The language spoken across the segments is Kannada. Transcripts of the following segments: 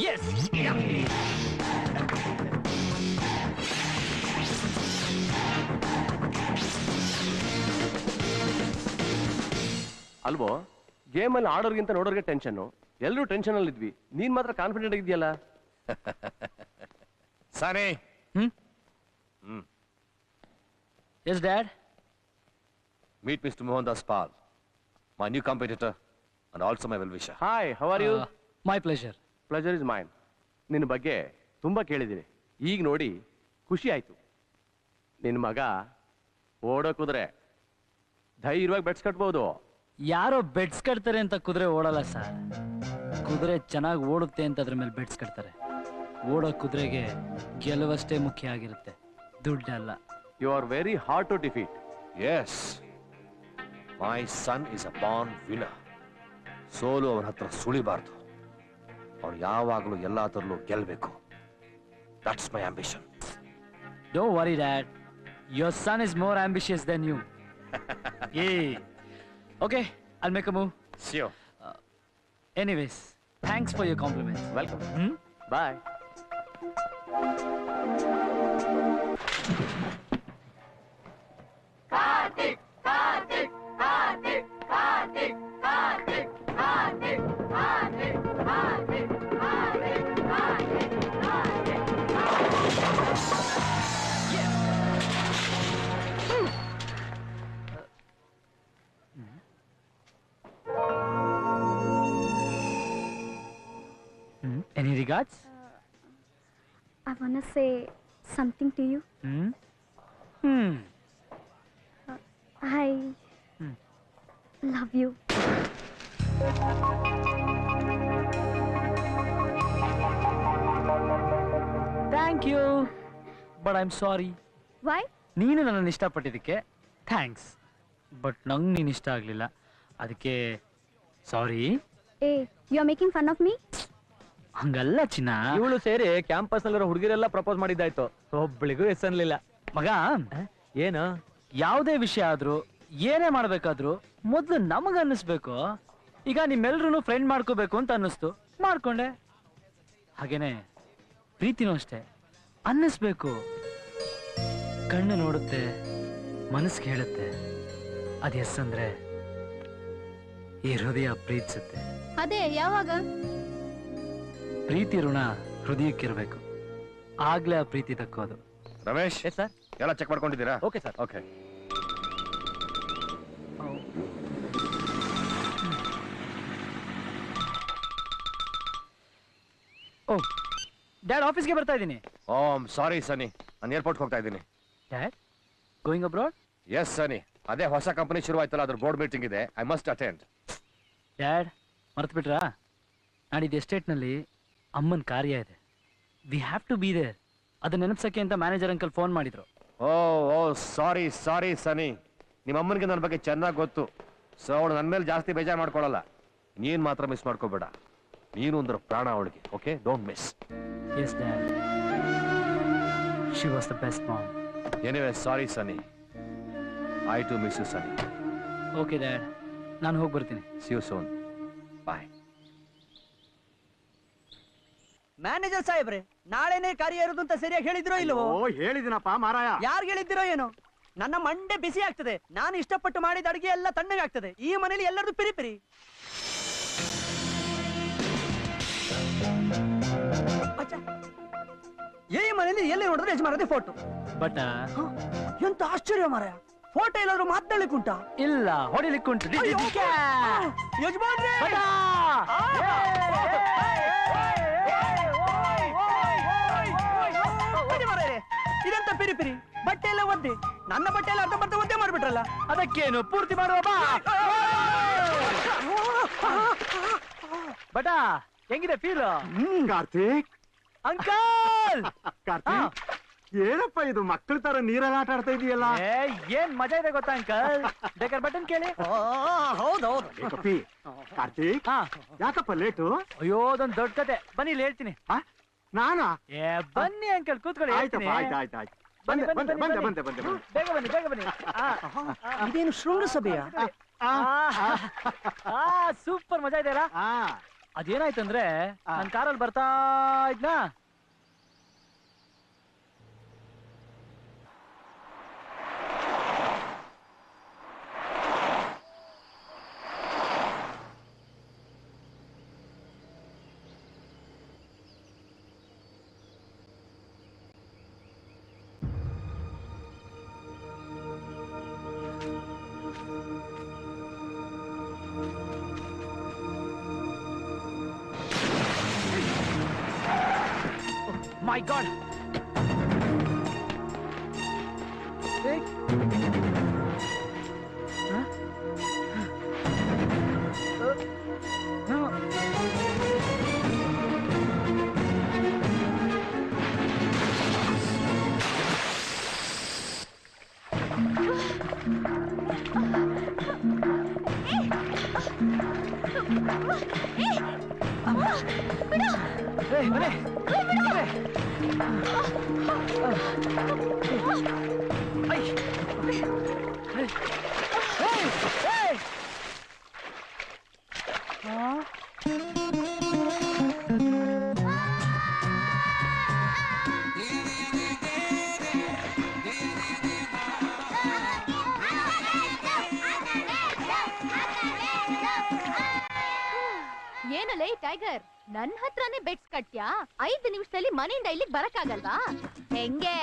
Yes. ಅಲ್ವೋ ಗೇಮ್ ಅಲ್ಲಿ ಆಡೋರ್ಗಿಂತ ನೋಡೋರ್ಗೆ ಟೆನ್ಷನ್. ಎಲ್ಲರೂ ಟೆನ್ಷನ್ ಅಲ್ಲಿ ಇದ್ವಿ, ನೀನ್ ಮಾತ್ರ confident ಆಗಿದ್ಯಲ್ಲ. Sane. Yes, Dad. Meet Mr. Mohandas Pal, my new competitor and also my well-wisher. Hi, how are you? My pleasure. Pleasure is mine. ನಿನ್ನ ಬಗ್ಗೆ ತುಂಬಾ ಕೇಳಿದ್ದೀನಿ, ಈಗ ನೋಡಿ ಖುಷಿ ಆಯ್ತು. ನಿನ್ನ ಮಗ ಓಡೋ ಕುದುರೆ, ಧೈರ್ಯವಾಗಿ ಬೆಟ್ಸ್ ಕಟ್ಬೋದು. ಯಾರೋ ಬೆಡ್ಸ್ ಕಟ್ತಾರೆ ಅಂತ ಕುದುರೆ ಓಡಲ್ಲ ಸರ್. ಕುದುರೆ ಚೆನ್ನಾಗಿ ಓಡುತ್ತೆ ಅಂತ ಅದ್ರ ಮೇಲೆ ಬೆಡ್ಸ್ ಕಟ್ತಾರೆ. ಓಡೋ ಕುದುರೆಗೆ ಗೆಲುವಷ್ಟೇ ಮುಖ್ಯ ಆಗಿರುತ್ತೆ, ದುಡ್ಡಲ್ಲ. You are very hard to defeat. Yes, my son is a born winner. ಸೋಲು ಅವನ ಹತ್ರ ಸುಳಿಬಾರ್ದು. ಅವನು ಯಾವಾಗಲೂ ಎಲ್ಲಾದರಲ್ಲೂ ಗೆಲ್ಲಬೇಕು. That's my ambition. Don't worry, Dad. Your son is more ambitious than you. Yeah. Okay, I'll make a move. Sure. Anyways, thanks for your compliments. Welcome. Bye. Karthik, Karthik, Karthik, Karthik, Karthik, Karthik, Karthik, Karthik, Karthik, Karthik, Karthik. Yes. Any regards? I wanna say something to you. I love you. Thank you. But I'm sorry. Why? ನೀನು ನನ್ನನ್ನು ಇಷ್ಟಪಟ್ಟಿದ್ದಕ್ಕೆ ಥ್ಯಾಂಕ್ಸ್. ಬಟ್ ನಂಗೆ ನೀನು ಇಷ್ಟ ಆಗಲಿಲ್ಲ, ಅದಕ್ಕೆ ಸಾರಿ. Hey, you are making fun of me? ಹಂಗಲ್ಲ ಚಿನ್ನ. ಇವಳು ಸೇರಿ ಕ್ಯಾಂಪಸ್ ನಲ್ಲಿರೋ ಹುಡುಗಿರೆಲ್ಲ ಪ್ರಪೋಸ್ ಮಾಡಿದ್ದಾಯ್ತು, ಒಬ್ಬಳಿಗೂ ಎಸ್ಸನ್ಲಿಲ್ಲ. ಮಗ, ಏನು ಯಾವುದೇ ವಿಷಯ ಆದ್ರೂ ಏನೇ ಮಾಡ್ಬೇಕಾದ್ರೂ ಮೊದ್ಲು ನಮಗ ಅನ್ನಿಸ್ಬೇಕು. ಈಗ ನಿಮ್ಮೆಲ್ರೂ ಫ್ರೆಂಡ್ ಮಾಡ್ಕೋಬೇಕು ಅಂತ ಅನ್ನಿಸ್ತು, ಮಾಡ್ಕೊಂಡೆ. ಹಾಗೇನೆ ಪ್ರೀತಿನೂ ಅಷ್ಟೇ, ಅನ್ನಿಸ್ಬೇಕು. ಕಣ್ಣು ನೋಡುತ್ತೆ, ಮನಸ್ಸಿಗೆ ಹೇಳುತ್ತೆ. ಅದ್ ಎಸ್ ಅಂದ್ರೆ ಈ ಹೃದಯ ಪ್ರೀತಿಸುತ್ತೆ. ಅದೇ ಯಾವಾಗ? ಪ್ರೀತಿ ಋಣ ಹೃದಯಕ್ಕಿರ್ಬೇಕು, ಆಗ್ಲೇ ಆ ಪ್ರೀತಿ ದಕ್ಕೋದು. ರಮೇಶ್, ಸರ್ ಎಲ್ಲ ಚೆಕ್ ಮಾಡ್ಕೊಂಡಿದ್ದೀರಾ? Okay sir. ಓಕೆ. ಓ ಡ್ಯಾಡ್, ಆಫೀಸ್ಗೆ ಬರ್ತಾ ಇದ್ದೀನಿ. ಸಾರಿ ಸನಿ, ನಾನು ಏರ್ಪೋರ್ಟ್ಗೆ ಹೋಗ್ತಾ ಇದ್ದೀನಿ. Dad, going abroad? ಎಸ್ ಸನಿ, ಅದೇ ಹೊಸ ಕಂಪನಿ ಶುರು ಆಯ್ತಲ್ಲ, ಅದ್ರ ಬೋರ್ಡ್ ಮೀಟಿಂಗ್ ಇದೆ. I must attend. ಡ್ಯಾಡ್, ಮರ್ತು ಬಿಟ್ರಾ? ನಾಡಿದ್ದು ಎಸ್ಟೇಟ್ನಲ್ಲಿ ಅಮ್ಮನ ಕಾರ್ಯ ಇದೆ. We have to be there. ಅದನ್ನ ನೆನಪಿಸಕ್ಕೆ ಅಂತ ಮ್ಯಾನೇಜರ್ ಅಂಕಲ್ ಫೋನ್ ಮಾಡಿದ್ರು. ಓ ಸಾರಿ ಸಾರಿ ಸನಿ, ನಿಮ್ಮ ಅಮ್ಮನಿಗೆ ನನ್ನ ಬಗ್ಗೆ ಚೆನ್ನಾಗಿ ಗೊತ್ತು. ಸೊ ಅವಳು ನನ್ನ ಮೇಲೆ ಜಾಸ್ತಿ ಬೇಜಾರು ಮಾಡ್ಕೊಳ್ಳಲ್ಲ. ನೀನು ಮಾತ್ರ ಮಿಸ್ ಮಾಡ್ಕೋಬೇಡ. ನೀನು ಅಂದ್ರೆ ಪ್ರಾಣ ಅವಳಿಗೆ. Okay, don't miss. Yes dad, she was the best mom. Anyway sorry Sunny, I too miss you Sunny. Okay dad, ನಾನು ಹೋಗಿ ಬರ್ತೀನಿ. See you soon. Bye. Manager ಸಾಹೇಬ್ರೆ, ನಾಳೆನೇ ಕಾರ್ಯ ಇರೋದು ಅಂತ ಸರಿಯಾಗಿ ಹೇಳಿದ್ರೋ ಇಲ್ವೋ? ಹೇಳಿದಿನಪ್ಪ ಮಾರಾಯ. ಯಾರು ಹೇಳಿದಿರೋ ಏನೋ? ನನ್ನ ಮಂಡೆ ಬಿಸಿ ಆಗ್ತದೆ. ನಾನು ಇಷ್ಟಪಟ್ಟು ಮಾಡಿದ ಅಡಿಗೆ ಎಲ್ಲ ತಣ್ಣಗಾಗ್ತದೆ. ಈ ಮನೇಲಿ ಎಲ್ಲರದು ಪಿರಿ ಪಿರಿ. ಈ ಮನೇಲಿ ಎಲ್ಲಿ ನೋಡಿದ್ರೆ ಯಜಮಾನದೇ ಫೋಟೋ. ಬಟ್ ಎಂತ ಆಶ್ಚರ್ಯ ಮಾರಾಯ, ಫೋಟೋ ಎಲ್ಲಾದ್ರೂ ಮಾತಾಡ್ಲಿಕ್ಕುಂಟಾ? ಇಲ್ಲ, ಹೊಡಿಲಿಕ್ಕುಂಟು. ಯಜಮಾನ್ರೆ, ಇದೆಂತ ಪಿರಿ ಪಿರಿ? ಬಟ್ಟೆ ಎಲ್ಲ ಒದ್ದೆ, ನನ್ನ ಬಟ್ಟೆ ಎಲ್ಲ ಅರ್ಧ ಒದ್ದೆ ಮಾಡ್ಬಿಟ್ರಲ್ಲ. ಅದಕ್ಕೇನು, ಪೂರ್ತಿ ಮಾಡುವ ಬಾ. ಬಟ, ಹೆಂಗಿದೆ ಫೀಲ್? ಕಾರ್ತಿಕ್, ಅಂಕಲ್. ಕಾರ್ತಿಕ್, ಏನಪ್ಪ ಇದು ಮಕ್ಕಳ ತರ ನೀರಲ್ಲಿ ಆಟ ಆಡ್ತಾ ಇದೆಯಲ್ಲ? ಏನ್ ಮಜಾ ಇದೆ ಗೊತ್ತಾ ಅಂಕಲ್? ಬೇಕಾದ್ರೆ ಬಟನ್ ಕೇಳಿ. ಹೌದೌದು. ಕಾರ್ತಿಕ್, ಯಾಕಪ್ಪ ಲೇಟು? ಅಯ್ಯೋ, ಅದೊಂದು ದೊಡ್ಡ ಕತೆ, ಬನ್ನಿ ಇಲ್ಲಿ ಹೇಳ್ತೀನಿ. ನಾನಾ? ಬನ್ನಿ ಅಂಕಲ್, ಕೂತ್ಕೊಳ್ಳಿ. ಆಯ್ತಪ್ಪ, ಆಯ್ತಾಯ್ತು. ಬಂದೆ ಬಂದೆ ಬಂದೆ ಬಂದೆ ಬಂದೆ ಬಂದೆ. ಬೇಗ ಬನ್ನಿ, ಬೇಗ ಬನ್ನಿ. ಇದೇನು ಶೃಂಗಸಭೆಯ? ಸೂಪರ್ ಮಜಾ ಇದೆಯಲ್ಲ? ಅದೇನಾಯ್ತಂದ್ರೆ ನಾನು ಕಾರಲ್ಲಿ ಬರ್ತಾ ಇದ್ನಾ, My God! Hey! Huh? No. Hey, bane. ಏನಲ್ಲ ಟೈಗರ್, ನನ್ ಹತ್ರನೇ ಬೆಟ್ಸ್ ಕಟ್ಟ್ಯಾ? 5 ನಿಮಿಷದಲ್ಲಿ ಮನೆಯಿಂದ ಇಲ್ಲಿಗೆ ಬರಕ್ಕಾಗಲ್ವಾ? ಹೆಂಗೆ?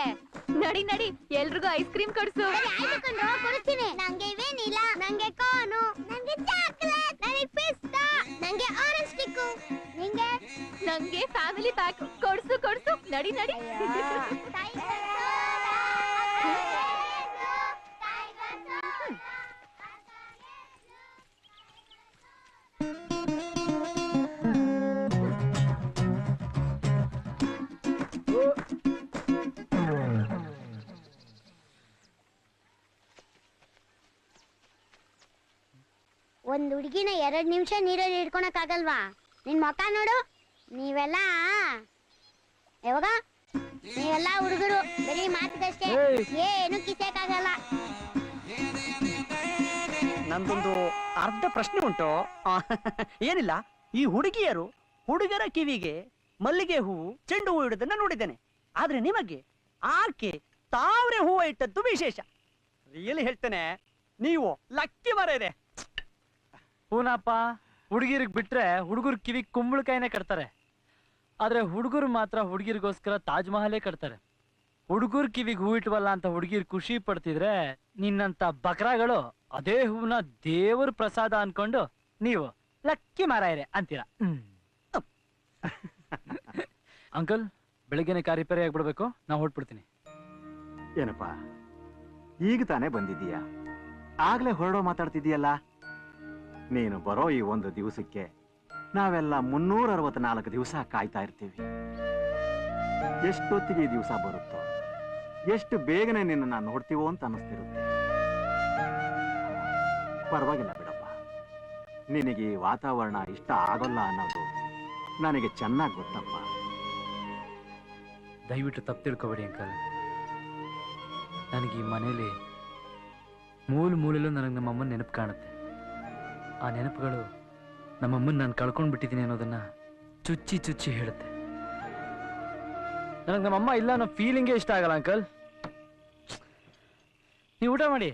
ನಡಿ ನಡಿ, ಎಲ್ರಿಗೂ ಐಸ್ ಕ್ರೀಮ್ ಕೊಡ್ಸು. ಕೊಡ್ತೀನಿ. ನಂಗೆ ವೆನಿಲಾ, ನಂಗೆ ಕೋನು, ನಂಗೆ ಚಾಕ್ಲೇಟ್, ನಂಗೆ ಪಿಸ್ತಾ, ನಂಗೆ ಆರೆಂಜ್ ಸ್ಟಿಕ್ಕು, ನಂಗೆ ಫ್ಯಾಮಿಲಿ ಪ್ಯಾಕ್ ಕೊಡ್ಸು ಕೊಡ್ಸು. ನಡಿ ನಡಿ. ಒಂದ್ ಹುಡುಗಿನ 2 ನಿಮಿಷ ನೀರಲ್ಲಿ ಹಿಡ್ಕೊಳಕ್ ಆಗಲ್ವಾ? ನಿನ್ ಮುಖ ನೋಡು. ನೀವೆಲ್ಲ ಹುಡುಗರು ಬರೀ ಮಾತಿಗಷ್ಟೇ, ಏನು ಕಿಸಕ್ಕಾಗಲ್ಲ. ನಂದೊಂದು ಅರ್ಧ ಪ್ರಶ್ನೆ ಉಂಟು. ಏನಿಲ್ಲ, ಈ ಹುಡುಗರ ಕಿವಿಗೆ ಮಲ್ಲಿಗೆ ಹೂವು, ಚೆಂಡು ಹೂವು ಇಡುದನ್ನ ನೋಡಿದ್ದೇನೆ. ಆದ್ರೆ ನಿಮಗೆ ಆಕೆ ತಾವ್ರೆ ಹೂವು ಇಟ್ಟದ್ದು ವಿಶೇಷ. ರಿಯಲಿ ಹೇಳ್ತೇನೆ, ನೀವು ಲಕ್ಕಿ ಮರ ಇದೆ. ಹೂನಪ್ಪ, ಹುಡುಗಿರಿಗೆ ಬಿಟ್ರೆ ಹುಡುಗರು ಕಿವಿ ಕುಂಬಳಕಾಯಿನೇ ಕಟ್ತಾರೆ. ಆದ್ರೆ ಹುಡುಗರು ಮಾತ್ರ ಹುಡುಗಿರಿಗೋಸ್ಕರ ತಾಜ್ ಮಹಲೇ ಕಟ್ತಾರೆ. ಹುಡುಗರು ಕಿವಿಗೆ ಹೂ ಇಟ್ವಲ್ಲ ಅಂತ ಹುಡುಗಿರ್ ಖುಷಿ ಪಡ್ತಿದ್ರೆ, ನಿನ್ನಂತ ಬಕ್ರಾಗಳು ಅದೇ ಹೂವನ್ನ ದೇವರ ಪ್ರಸಾದ ಅನ್ಕೊಂಡು ನೀವು ಲಕ್ಕಿ ಮರ ಇದೆ ಅಂತೀರಾ. ಅಂಕಲ್, ಬೆಳಿಗ್ಗೆನೆ ಕಾರ್ ರಿಪೇರಿ ಆಗ್ಬಿಡ್ಬೇಕು, ನಾ ಹೊರಟ್ಬಿಡ್ತೀನಿ. ಏನಪ್ಪಾ, ಈಗ ತಾನೇ ಬಂದಿದ್ದೀಯಾ, ಆಗ್ಲೇ ಹೊರಡೋ ಮಾತಾಡ್ತಿದ್ದೀಯಲ್ಲ. ನೀನು ಬರೋ ಈ 1 ದಿವಸಕ್ಕೆ ನಾವೆಲ್ಲ 364 ದಿವಸ ಕಾಯ್ತಾ ಇರ್ತೀವಿ. ಎಷ್ಟೊತ್ತಿಗೆ ಈ ದಿವಸ ಬರುತ್ತೋ, ಎಷ್ಟು ಬೇಗನೆ ನಿನ್ನ ನಾನು ನೋಡ್ತೀವೋ ಅಂತ ಅನ್ನಿಸ್ತಿರುತ್ತೆ. ಪರವಾಗಿಲ್ಲ ಬಿಡಪ್ಪ, ನಿನಗೆ ಈ ವಾತಾವರಣ ಇಷ್ಟ ಆಗೋಲ್ಲ ಅನ್ನೋದು ನನಗೆ ಚೆನ್ನಾಗಿ ಗೊತ್ತಪ್ಪ. ದಯವಿಟ್ಟು ತಪ್ಪು ತಿಳ್ಕೊಬೇಡಿ ಅಂಕಲ್. ನನಗೆ ಈ ಮನೇಲಿ ಮೂಲೆಯಲ್ಲೂ ನನಗೆ ನಮ್ಮಮ್ಮನ ನೆನಪು ಕಾಣುತ್ತೆ. ಆ ನೆನಪುಗಳು ನಮ್ಮಮ್ಮನ ನಾನು ಕಳ್ಕೊಂಡು ಬಿಟ್ಟಿದ್ದೀನಿ ಅನ್ನೋದನ್ನ ಚುಚ್ಚಿ ಚುಚ್ಚಿ ಹೇಳುತ್ತೆ. ನನಗೆ ನಮ್ಮಮ್ಮ ಇಲ್ಲ ಅನ್ನೋ ಫೀಲಿಂಗೇ ಇಷ್ಟ ಆಗಲ್ಲ ಅಂಕಲ್. ನೀವು ಊಟ ಮಾಡಿ.